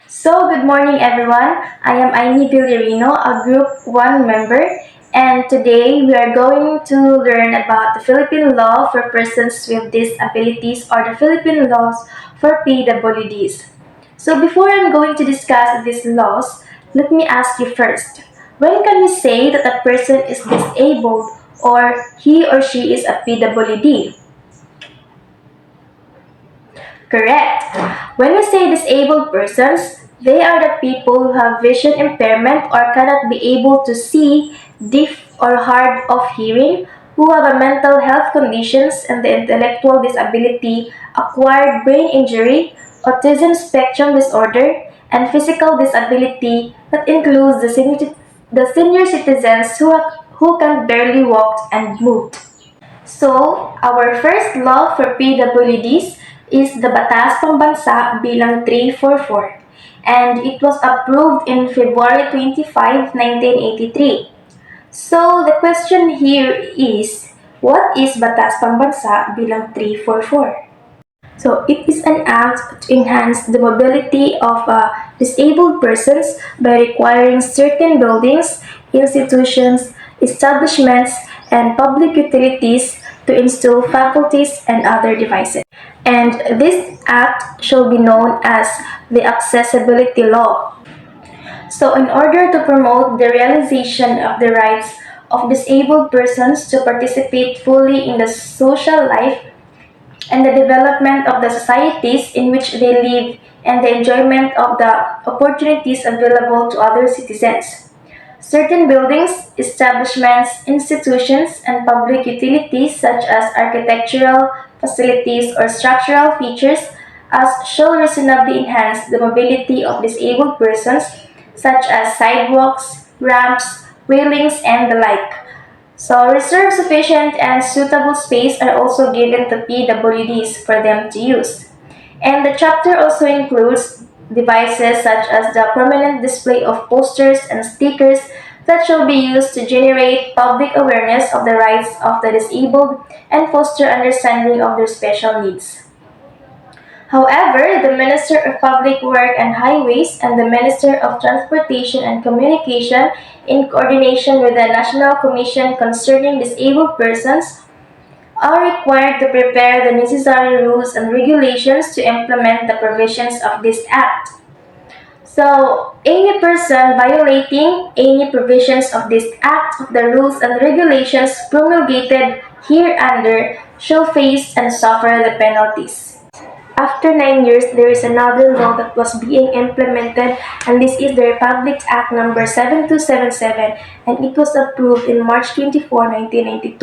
Good morning everyone. I am Aini Villarino, a Group 1 member, and today we are going to learn about the Philippine law for persons with disabilities or the Philippine laws for PWDs. So, before I'm going to discuss these laws, let me ask you first. When can we say that a person is disabled or he or she is a PWD? Correct. When we say disabled persons, they are the people who have vision impairment or cannot be able to see, deaf or hard of hearing, who have a mental health conditions and the intellectual disability, acquired brain injury, autism spectrum disorder, and physical disability that includes the senior citizens who can barely walk and move. So, our first law for PWDs is the Batas Pambansa bilang 344, and it was approved in February 25, 1983. So, the question here is, what is Batas Pambansa bilang 344? So, it is an act to enhance the mobility of disabled persons by requiring certain buildings, institutions, establishments, and public utilities to install faculties and other devices. And this act shall be known as the Accessibility Law. So, in order to promote the realization of the rights of disabled persons to participate fully in the social life and the development of the societies in which they live and the enjoyment of the opportunities available to other citizens. Certain buildings, establishments, institutions, and public utilities such as architectural facilities or structural features as shall reasonably enhance the mobility of disabled persons such as sidewalks, ramps, railings, and the like. So, reserve sufficient and suitable space are also given to PWDs for them to use. And the chapter also includes devices such as the permanent display of posters and stickers that shall be used to generate public awareness of the rights of the disabled and foster understanding of their special needs. However, the Minister of Public Work and Highways and the Minister of Transportation and Communication, in coordination with the National Commission Concerning Disabled Persons, are required to prepare the necessary rules and regulations to implement the provisions of this Act. So, any person violating any provisions of this Act of the rules and regulations promulgated hereunder shall face and suffer the penalties. After 9 years, there is another law that was being implemented, and this is the Republic Act number 7277, and it was approved in March 24, 1992.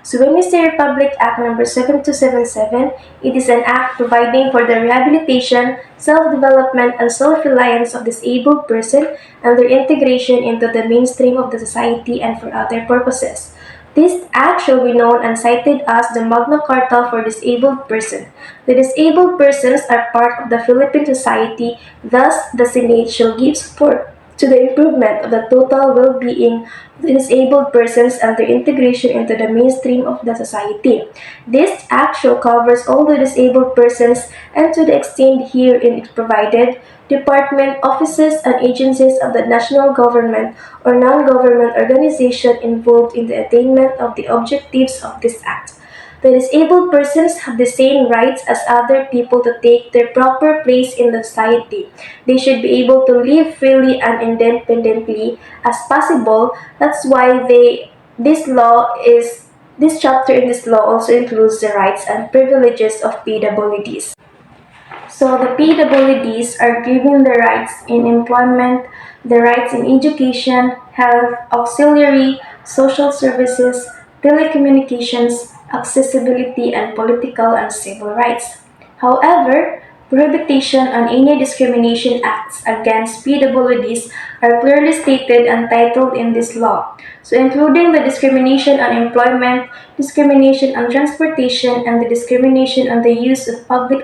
So when we say Republic Act number 7277, it is an act providing for the rehabilitation, self-development, and self-reliance of disabled person and their integration into the mainstream of the society and for other purposes. This act shall be known and cited as the Magna Carta for Disabled Person. The disabled persons are part of the Philippine society, thus the Senate shall give support to the improvement of the total well-being of the disabled persons and their integration into the mainstream of the society. This act shall covers all the disabled persons and to the extent herein it provided, department, offices, and agencies of the national government or non-government organization involved in the attainment of the objectives of this act. The disabled persons have the same rights as other people to take their proper place in the society. They should be able to live freely and independently as possible. That's why this chapter in this law also includes the rights and privileges of PWDs. So the PWDs are given the rights in employment, the rights in education, health, auxiliary, social services, telecommunications, accessibility, and political and civil rights. However, prohibition on any discrimination acts against PWDs are clearly stated and titled in this law, so including the discrimination on employment, discrimination on transportation, and the discrimination on the use of public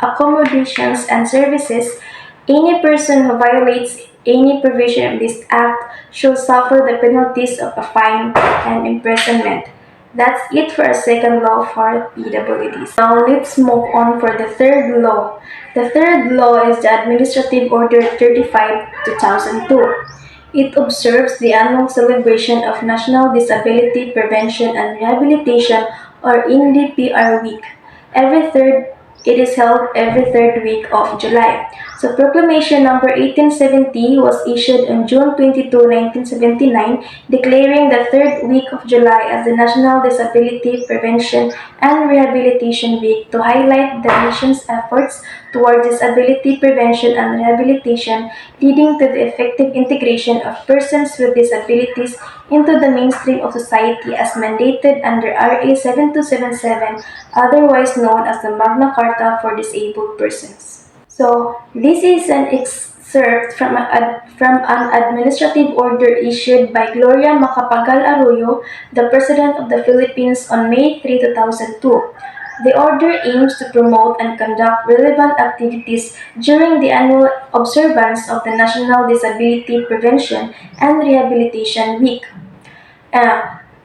accommodations and services. Any person who violates any provision of this act shall suffer the penalties of a fine and imprisonment. That's it for our second law for PWDs. Now let's move on for the third law. The third law is the Administrative Order 35 2002. It observes the annual celebration of National Disability Prevention and Rehabilitation or NDPR Week. Every third it is held every third week of July. So Proclamation number 1870 was issued on June 22, 1979, declaring the third week of July as the National Disability Prevention and Rehabilitation Week to highlight the nation's efforts toward disability prevention and rehabilitation, leading to the effective integration of persons with disabilities into the mainstream of society as mandated under RA 7277, otherwise known as the Magna Carta for Disabled Persons. So, this is an excerpt from an administrative order issued by Gloria Macapagal Arroyo, the President of the Philippines, on May 3, 2002. The order aims to promote and conduct relevant activities during the annual observance of the National Disability Prevention and Rehabilitation Week.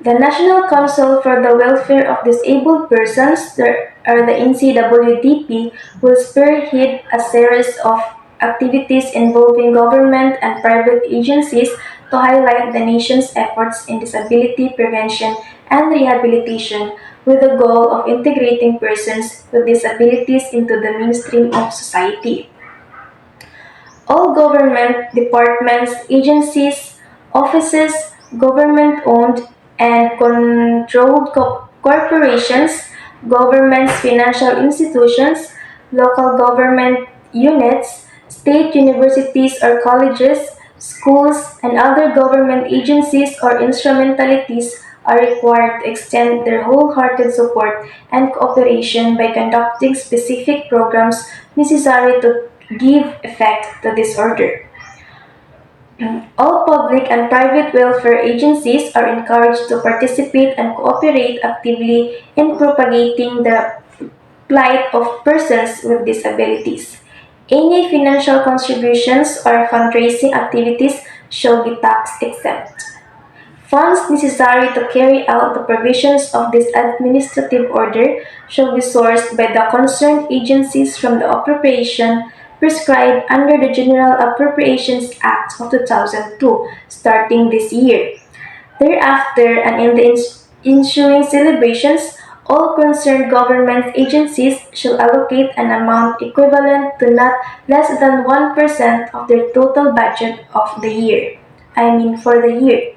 The National Council for the Welfare of Disabled Persons, or the NCWDP, will spearhead a series of activities involving government and private agencies to highlight the nation's efforts in disability prevention and rehabilitation with the goal of integrating persons with disabilities into the mainstream of society. All government departments, agencies, offices, government-owned and controlled corporations, governments' financial institutions, local government units, state universities or colleges, schools, and other government agencies or instrumentalities are required to extend their wholehearted support and cooperation by conducting specific programs necessary to give effect to this order. All public and private welfare agencies are encouraged to participate and cooperate actively in propagating the plight of persons with disabilities. Any financial contributions or fundraising activities shall be tax exempt. Funds necessary to carry out the provisions of this administrative order shall be sourced by the concerned agencies from the appropriation prescribed under the General Appropriations Act of 2002, starting this year. Thereafter, and in the ensuing celebrations, all concerned government agencies shall allocate an amount equivalent to not less than 1% of their total budget of the year. For the year.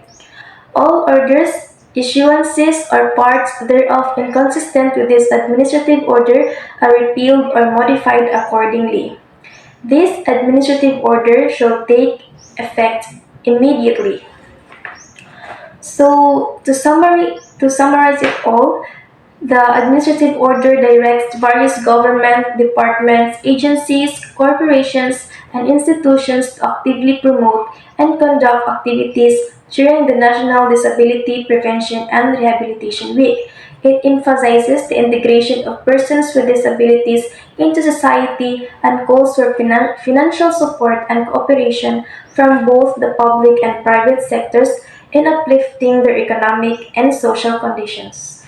All orders, issuances, or parts thereof inconsistent with this administrative order are repealed or modified accordingly. This administrative order shall take effect immediately. So, to summarize it all, the administrative order directs various government departments, agencies, corporations, and institutions to actively promote and conduct activities during the National Disability Prevention and Rehabilitation Week. It emphasizes the integration of persons with disabilities into society and calls for financial support and cooperation from both the public and private sectors in uplifting their economic and social conditions.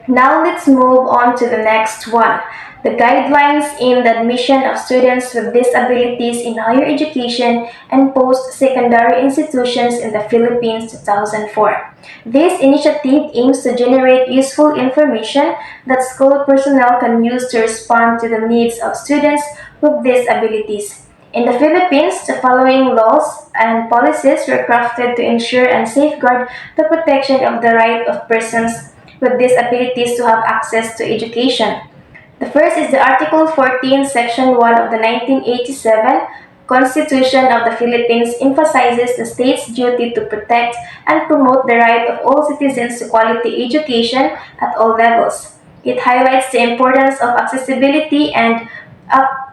Now let's move on to the next one. The guidelines in the admission of students with disabilities in higher education and post-secondary institutions in the Philippines 2004. This initiative aims to generate useful information that school personnel can use to respond to the needs of students with disabilities. In the Philippines, the following laws and policies were crafted to ensure and safeguard the protection of the right of persons with disabilities to have access to education. The first is the Article 14, Section 1 of the 1987 Constitution of the Philippines emphasizes the state's duty to protect and promote the right of all citizens to quality education at all levels. It highlights the importance of accessibility and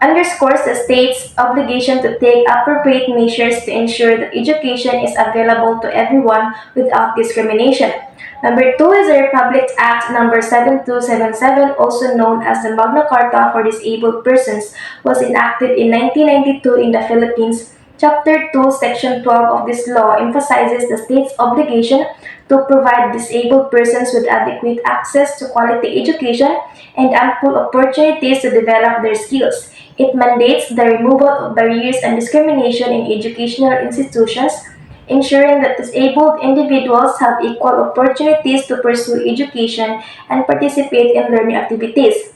underscores the state's obligation to take appropriate measures to ensure that education is available to everyone without discrimination. Number two is the Republic Act number 7277, also known as the Magna Carta for Disabled Persons, was enacted in 1992 in the Philippines Chapter 2, Section 12 of this law emphasizes the state's obligation to provide disabled persons with adequate access to quality education and ample opportunities to develop their skills. It mandates the removal of barriers and discrimination in educational institutions, ensuring that disabled individuals have equal opportunities to pursue education and participate in learning activities.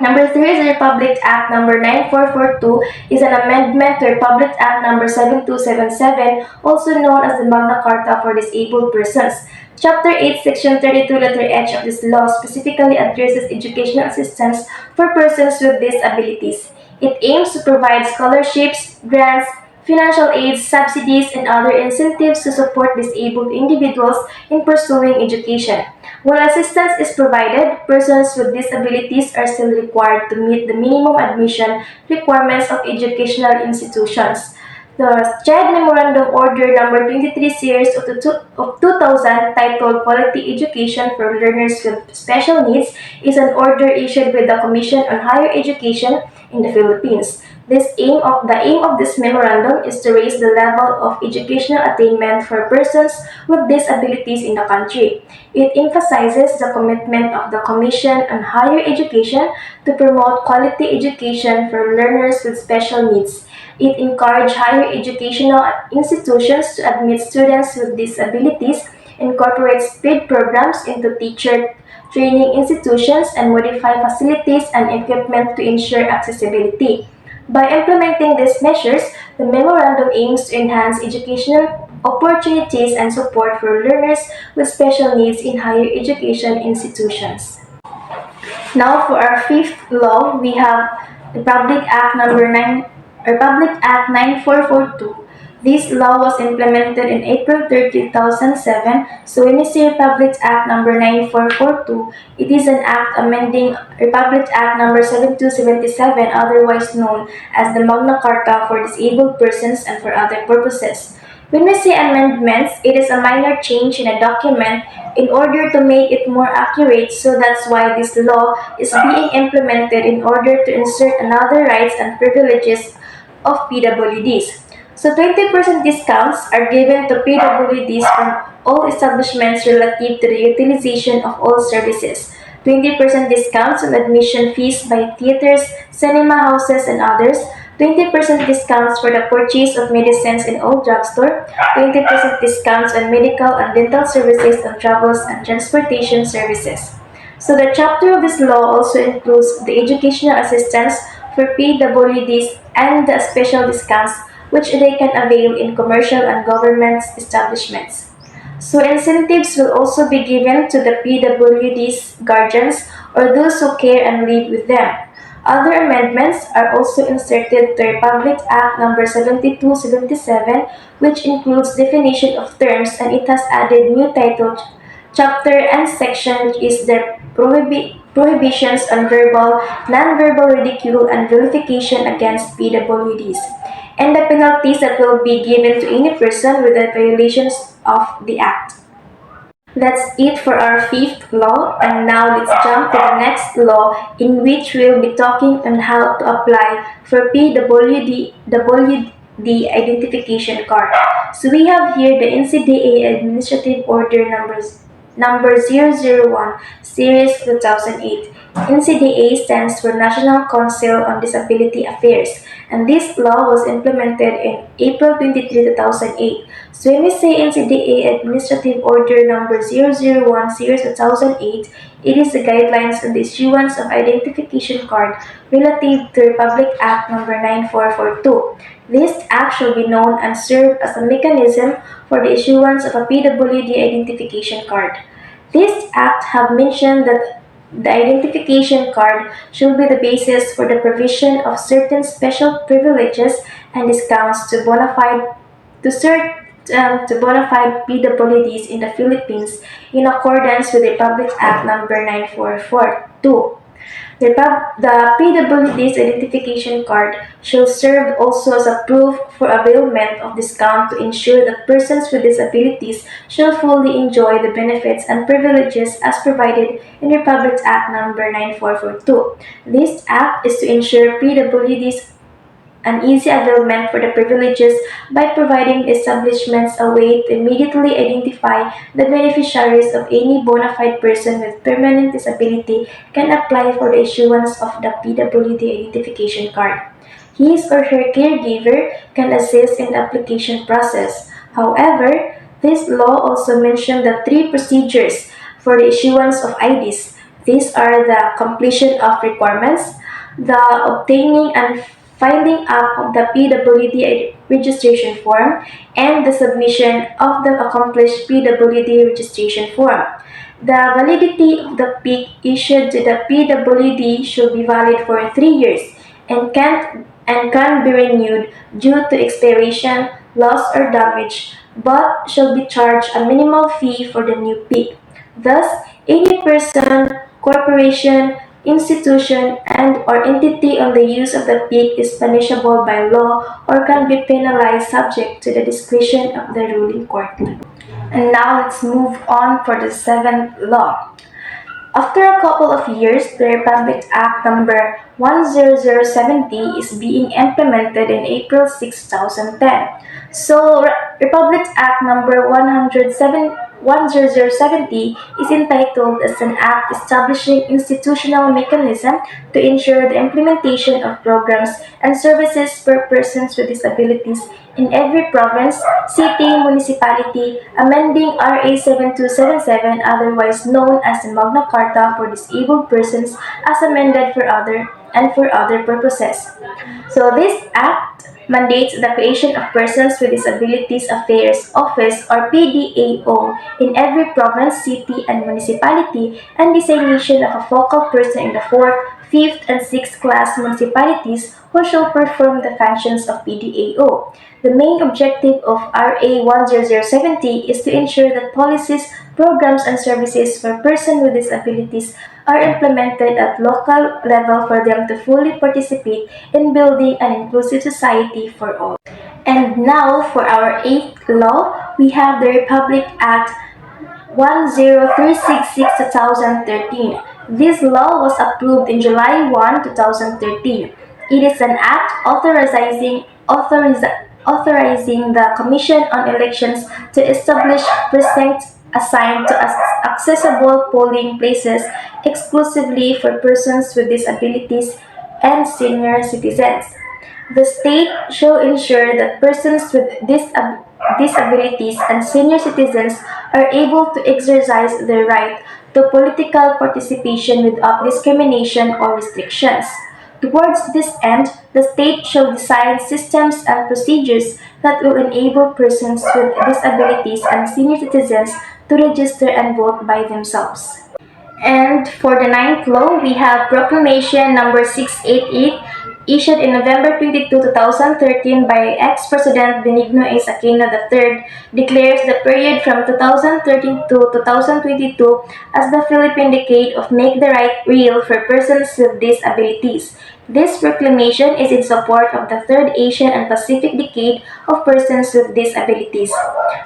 Number 3 is the Republic Act number 9442 is an amendment to Republic Act number 7277, also known as the Magna Carta for Disabled Persons. Chapter 8, Section 32, letter H of this law specifically addresses educational assistance for persons with disabilities. It aims to provide scholarships, grants, financial aids, subsidies, and other incentives to support disabled individuals in pursuing education. While assistance is provided, persons with disabilities are still required to meet the minimum admission requirements of educational institutions. The CHED Memorandum Order Number 23 Series of 2000 titled Quality Education for Learners with Special Needs is an order issued by the Commission on Higher Education in the Philippines. The aim of this memorandum is to raise the level of educational attainment for persons with disabilities in the country. It emphasizes the commitment of the Commission on Higher Education to promote quality education for learners with special needs. It encourages higher educational institutions to admit students with disabilities, incorporate SPEED programs into teacher training institutions, and modify facilities and equipment to ensure accessibility. By implementing these measures, the memorandum aims to enhance educational opportunities and support for learners with special needs in higher education institutions. Now for our fifth law, we have Republic Act 9442. This law was implemented in April 30, 2007. So when we say Republic Act number 9442, it is an act amending Republic Act number 7277, otherwise known as the Magna Carta for Disabled Persons and for other purposes. When we say amendments, it is a minor change in a document in order to make it more accurate, so that's why this law is being implemented in order to insert another rights and privileges of PWDs. So 20% discounts are given to PWDs from all establishments relative to the utilization of all services. 20% discounts on admission fees by theaters, cinema houses, and others. 20% discounts for the purchase of medicines in all drugstore. 20% discounts on medical and dental services on travels and transportation services. So the chapter of this law also includes the educational assistance for PWDs and the special discounts which they can avail in commercial and government establishments. So incentives will also be given to the PWD's guardians or those who care and live with them. Other amendments are also inserted to Republic Act number 7277, which includes definition of terms, and it has added new title, chapter, and section, which is the prohibitions on verbal, non-verbal ridicule and vilification against PWDs, and the penalties that will be given to any person with the violations of the Act. That's it for our fifth law, and now let's jump to the next law in which we'll be talking on how to apply for PWD identification card. So we have here the NCDA Administrative Order number 001 Series 2008. NCDA stands for National Council on Disability Affairs, and this law was implemented in April 23, 2008. So when we say NCDA Administrative Order number 001 Series 2008, it is the guidelines on the issuance of identification card relative to Republic Act number 9442. This act shall be known and serve as a mechanism for the issuance of a PWD identification card. This act have mentioned that the identification card should be the basis for the provision of certain special privileges and discounts to bona fide PWDs in the Philippines in accordance with Republic Act number 9442. The PWD's identification card shall serve also as a proof for availment of discount to ensure that persons with disabilities shall fully enjoy the benefits and privileges as provided in Republic Act number 9442. This act is to ensure PWDs an easy availment for the privileges by providing the establishments a way to immediately identify the beneficiaries of any bona fide person with permanent disability can apply for the issuance of the PWD identification card. His or her caregiver can assist in the application process. However, this law also mentioned the three procedures for the issuance of IDs. These are the completion of requirements, the obtaining and filing up of the PWD registration form, and the submission of the accomplished PWD registration form. The validity of the PIC issued to the PWD should be valid for 3 years and can be renewed due to expiration, loss, or damage, but shall be charged a minimal fee for the new PIC. Thus, any person, corporation, institution, and/or entity on the use of the PIC is punishable by law or can be penalized subject to the discretion of the ruling court. And now let's move on for the seventh law. After a couple of years, the Republic Act number 10070 is being implemented in April 6, 2010. So, Republic Act number 10070 is entitled as an act establishing institutional mechanism to ensure the implementation of programs and services for persons with disabilities in every province, city, municipality, amending RA 7277, otherwise known as the Magna Carta for Disabled Persons, as amended for other purposes. So this act mandates the creation of Persons with Disabilities Affairs Office or PDAO in every province, city, and municipality, and designation of a focal person in the fourth, fifth, and sixth class municipalities who shall perform the functions of PDAO. The main objective of RA 10070 is to ensure that policies, programs, and services for persons with disabilities are implemented at local level for them to fully participate in building an inclusive society for all. And now for our eighth law, we have the Republic Act 10366 2013. This law was approved in July 1, 2013. It is an act authorizing the Commission on Elections to establish precincts assigned to accessible polling places exclusively for persons with disabilities and senior citizens. The state shall ensure that persons with disabilities and senior citizens are able to exercise their right to political participation without discrimination or restrictions. Towards this end, the state shall design systems and procedures that will enable persons with disabilities and senior citizens to register and vote by themselves. And for the ninth law, we have Proclamation number 688, issued in November 22, 2013 by ex-President Benigno A. Aquino III, declares the period from 2013 to 2022 as the Philippine Decade of Make the Right Real for Persons with Disabilities. This proclamation is in support of the Third Asian and Pacific Decade of Persons with Disabilities.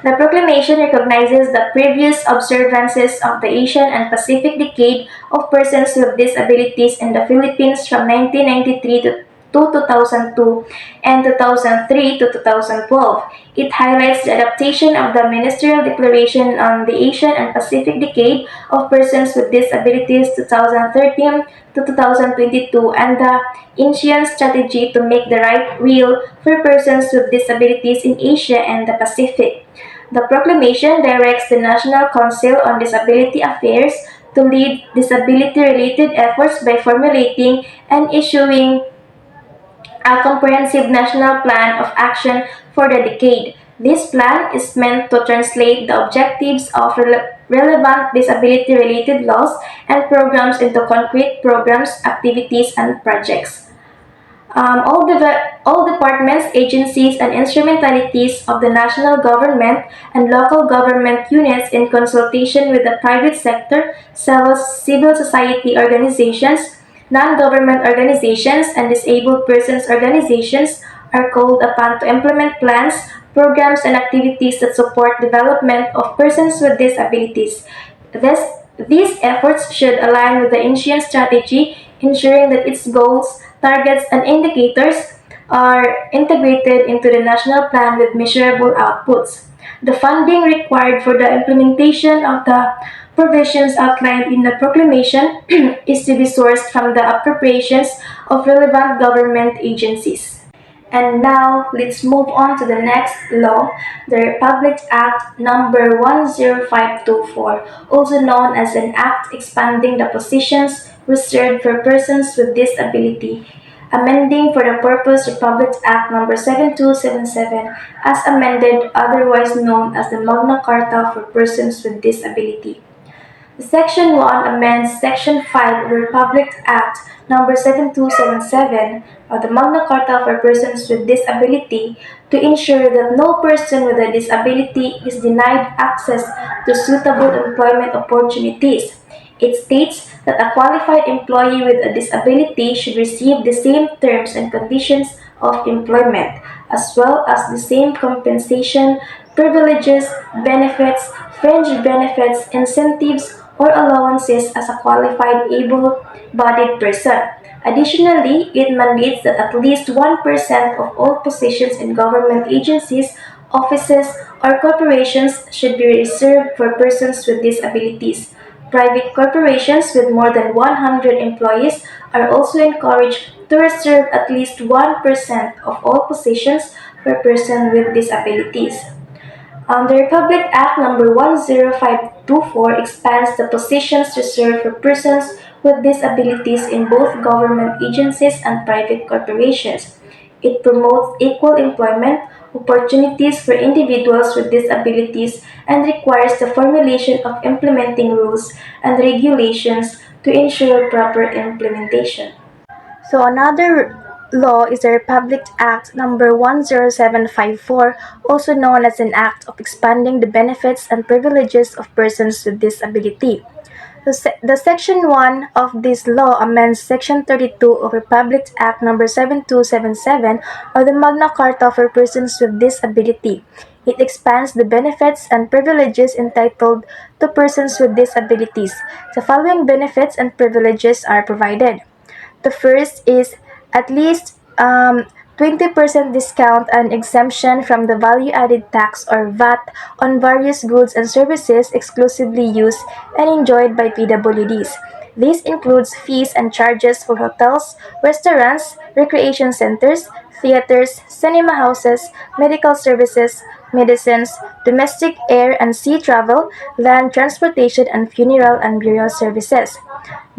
The proclamation recognizes the previous observances of the Asian and Pacific Decade of Persons with Disabilities in the Philippines from 1993 to 2002 and 2003 to 2012. It highlights the adaptation of the Ministerial Declaration on the Asian and Pacific Decade of Persons with Disabilities 2013 to 2022 and the Asian Strategy to Make the Right Real for Persons with Disabilities in Asia and the Pacific. The proclamation directs the National Council on Disability Affairs to lead disability-related efforts by formulating and issuing a comprehensive national plan of action for the decade. This plan is meant to translate the objectives of relevant disability-related laws and programs into concrete programs, activities, and projects. All departments, agencies, and instrumentalities of the national government and local government units in consultation with the private sector, civil society organizations, non-government organizations, and disabled persons organizations are called upon to implement plans, programs, and activities that support development of persons with disabilities. This, these efforts should align with the Asian strategy, ensuring that its goals, targets, and indicators are integrated into the national plan with measurable outputs. The funding required for the implementation of the provisions outlined in the proclamation is to be sourced from the appropriations of relevant government agencies. And now let's move on to the next law, the Republic Act number 10524, also known as an act expanding the positions reserved for persons with disability, amending for the purpose Republic Act number 7277 as amended, otherwise known as the Magna Carta for Persons with Disability. Section 1 amends Section 5 of the Republic Act number 7277 of the Magna Carta for Persons with Disability to ensure that no person with a disability is denied access to suitable employment opportunities. It states that a qualified employee with a disability should receive the same terms and conditions of employment, as well as the same compensation, privileges, benefits, fringe benefits, incentives, or allowances as a qualified able-bodied person. Additionally, it mandates that at least 1% of all positions in government agencies, offices, or corporations should be reserved for persons with disabilities. Private corporations with more than 100 employees are also encouraged to reserve at least 1% of all positions for persons with disabilities. The Republic Act number 10524 expands the positions reserved for persons with disabilities in both government agencies and private corporations. It promotes equal employment opportunities for individuals with disabilities and requires the formulation of implementing rules and regulations to ensure proper implementation. So another law is the Republic Act number 10754, also known as an act of expanding the benefits and privileges of persons with disability. The Section 1 of this law amends Section 32 of Republic Act number 7277 of the Magna Carta for Persons with Disability. It expands the benefits and privileges entitled to persons with disabilities. The following benefits and privileges are provided. The first is at least 20% discount and exemption from the value-added tax or VAT on various goods and services exclusively used and enjoyed by PWDs. This includes fees and charges for hotels, restaurants, recreation centers, theaters, cinema houses, medical services, medicines, domestic air and sea travel, land transportation, and funeral and burial services.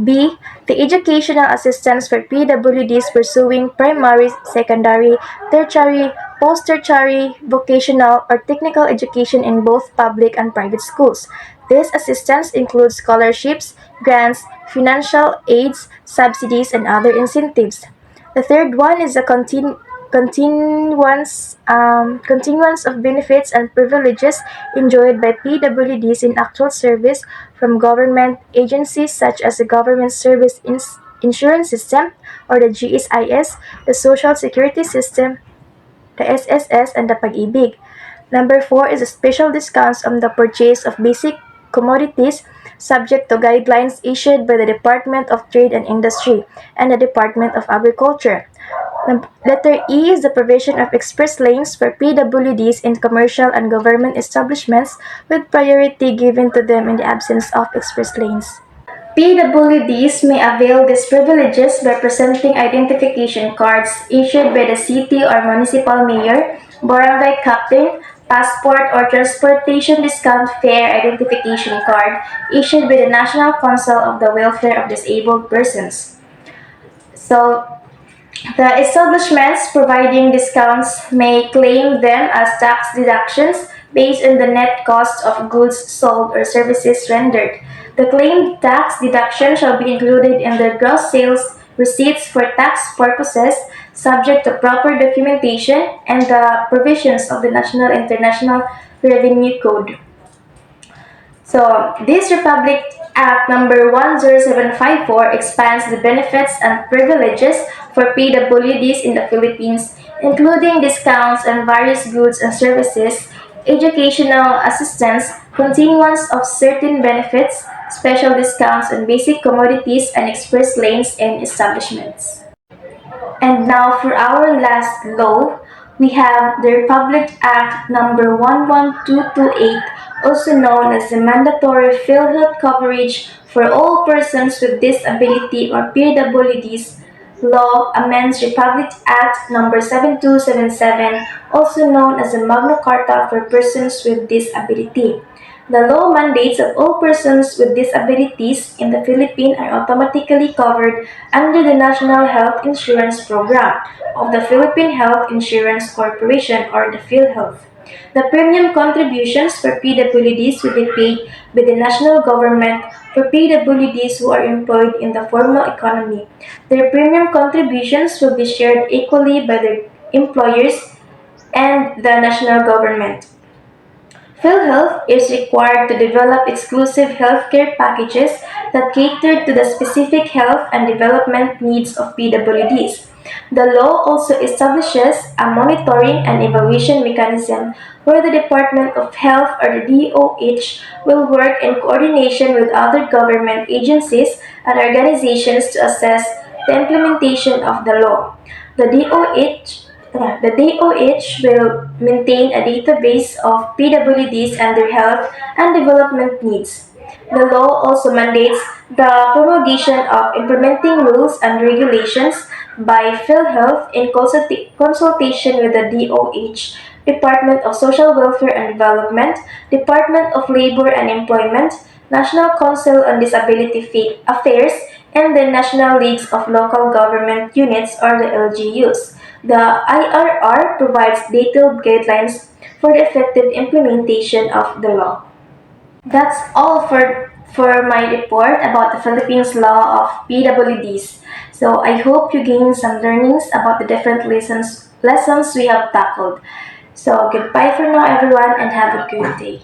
B. The educational assistance for PWDs pursuing primary, secondary, tertiary, post-tertiary, vocational, or technical education in both public and private schools. This assistance includes scholarships, grants, financial aids, subsidies, and other incentives. The third one is a continuance of benefits and privileges enjoyed by PWDs in actual service from government agencies such as the Government Service Insurance System or the GSIS, the Social Security System, the SSS, and the Pag-ibig. Number 4 is a special discounts on the purchase of basic commodities subject to guidelines issued by the Department of Trade and Industry and the Department of Agriculture. Letter E is the provision of express lanes for PWDs in commercial and government establishments with priority given to them in the absence of express lanes. PWDs may avail these privileges by presenting identification cards issued by the city or municipal mayor, barangay captain, passport or transportation discount fare identification card issued by the National Council of the Welfare of Disabled Persons. So, the establishments providing discounts may claim them as tax deductions based on the net cost of goods sold or services rendered. The claimed tax deduction shall be included in their gross sales receipts for tax purposes, subject to proper documentation and the provisions of the National International Revenue Code. So, this Republic Act number 10754 expands the benefits and privileges for PWDs in the Philippines, including discounts on various goods and services, educational assistance, continuance of certain benefits, special discounts on basic commodities, and express lanes and establishments. And now for our last law, we have the Republic Act number 11228, also known as the Mandatory PhilHealth Coverage for All Persons with Disability or PWDs law amends Republic Act number 7277, also known as the Magna Carta for Persons with Disability. The law mandates that all persons with disabilities in the Philippines are automatically covered under the National Health Insurance Program of the Philippine Health Insurance Corporation or the PhilHealth. The premium contributions for PWDs will be paid by the national government for PWDs who are employed in the formal economy. Their premium contributions will be shared equally by their employers and the national government. PhilHealth is required to develop exclusive healthcare packages that cater to the specific health and development needs of PWDs. The law also establishes a monitoring and evaluation mechanism where the Department of Health or the DOH will work in coordination with other government agencies and organizations to assess the implementation of the law. The DOH the DOH will maintain a database of PWDs and their health and development needs. The law also mandates the promulgation of implementing rules and regulations by PhilHealth in consultation with the DOH, Department of Social Welfare and Development, Department of Labor and Employment, National Council on Disability Affairs, and the National Leagues of Local Government Units or the LGUs. The IRR provides detailed guidelines for the effective implementation of the law. That's all for my report about the Philippines law of PWDs. So I hope you gained some learnings about the different lessons we have tackled. So goodbye for now everyone and have a good day.